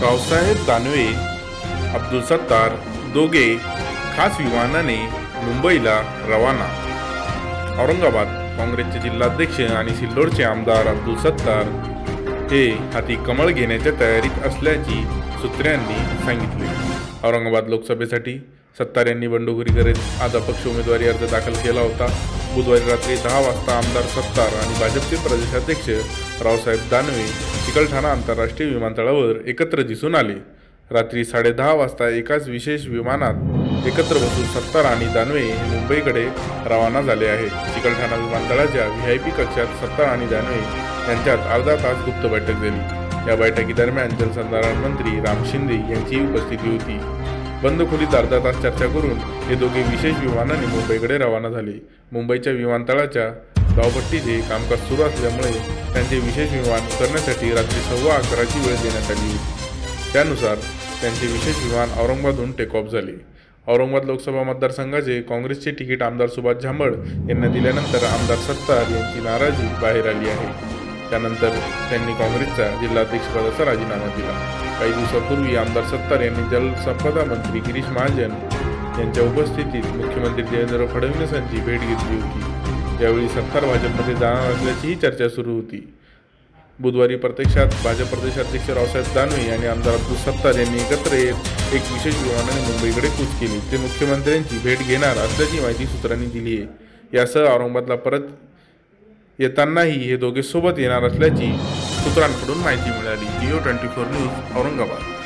रावसाहेब दानवे, अब्दुल सत्तार दोघे खास विमानाने मुंबईला रवाना। औरंगाबाद काँग्रेसचे जिल्हाध्यक्ष आणि सिल्लोडचे आमदार अब्दुल सत्तार हे हाती कमळ घेण्याच्या तयारीत असल्याची सूत्रांनी सांगितले। औरंगाबाद लोकसभेसाठी सत्तार यांनी बंडखोरी करत आज अपक्ष उमेदवारी अर्ज दाखल केला होता। बुधवारी रात्री 10 वाजता आमदार सत्तार आणि भाजपचे प्रदेशाध्यक्ष रावसाहेब दानवे चिकलठाणा आंतरराष्ट्रीय विमानतळावर एकत्र दिसून आले। रात्री 10:30 वाजता एकाच विशेष विमानात एकत्र बसून सत्तार आणि दानवे हे मुंबईकडे रवाना झाले आहेत। चिकलठाणा विमानतळाच्या VIP कक्षात सत्तार आणि दानवे यांच्यात अर्धा तास गुप्त बैठक झाली। या बैठकीदरम्यान जलसंधारण मंत्री राम शिंदे यांची उपस्थिती होती। बंद खोलीत अर्धा तास चर्चा करून हे दोघे विशेष विमानाने मुंबईकडे रवाना झाले। मुंबईच्या विमानतळाच्या धावपट्टीचे कामकाज सुरू असल्यामुळे त्यांचे विशेष विमान उतरण्यासाठी रात्री 11:15ची वेळ देण्यात आली होती। त्यानुसार त्यांचे विशेष विमान औरंगाबादहून टेक ऑफ झाले। औरंगाबाद लोकसभा मतदारसंघाचे काँग्रेसचे तिकीट आमदार सुभाष झांबड यांना दिल्यानंतर आमदार सत्तार यांची नाराजी बाहेर आली आहे। त्यानंतर त्यांनी काँग्रेसच्या जिल्हाध्यक्षपदाचा राजीनामा दिला। काही दिवसांपूर्वी आमदार सत्तार यांनी जलसंपदा मंत्री गिरीश महाजन यांच्या उपस्थितीत मुख्यमंत्री देवेंद्र फडणवीस यांची भेट घेतली होती। यावेळी सत्तार भाजपमध्ये जाणार असल्याचीही चर्चा सुरू होती। बुधवारी प्रत्यक्षात भाजप प्रदेशाध्यक्ष रावसाहेब दानवे आणि आमदार अब्दुल सत्तार यांनी एकत्र येत एक विशेष विमानाने मुंबईकडे कूच केली। ते मुख्यमंत्र्यांची भेट घेणार असल्याची माहिती सूत्रांनी दिली आहे। यासह औरंगाबादला परत येतानाही हे दोघे सोबत येणार असल्याची सूत्रांकडून माहिती मिळाली। Geo 24 news Aurangabad.